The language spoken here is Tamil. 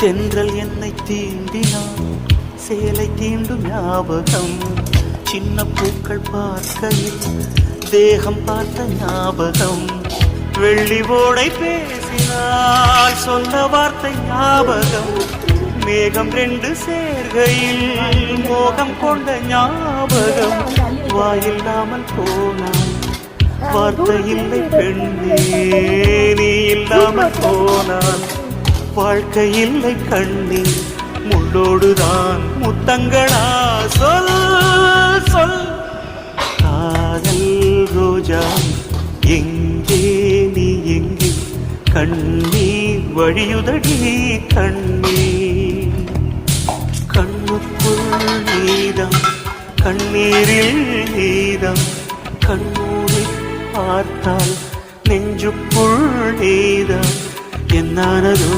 தென்றல் என்னை தீண்டினான் சேலை தீண்டும் ஞாபகம் சின்ன பூக்கள் பார்க்கையில் தேகம் பார்த்த ஞாபகம் வெள்ளி ஓடை பேசினால் சொன்ன வார்த்தை ஞாபகம் மேகம் ரெண்டு சேர்கையில் மோகம் கொண்ட ஞாபகம் வாயில்லாமல் போனான் வார்த்தை இல்லை பெண்ணே நீ இல்லாமல் போனான் வாழ்க்கை இல்லை கண்ணே முள்ளோடுதான் முத்தங்களா சொல் சொல் காதல் ரோஜா எங்கே நீ எங்கே கண்ணீர் வழியுதடி கண்ணீர் கண்ணுக்குள் நீதம் கண்ணீரில் நீதம் கண்ணூரை பார்த்தால் நெஞ்சுக்குள் நீதம் என்னானதோ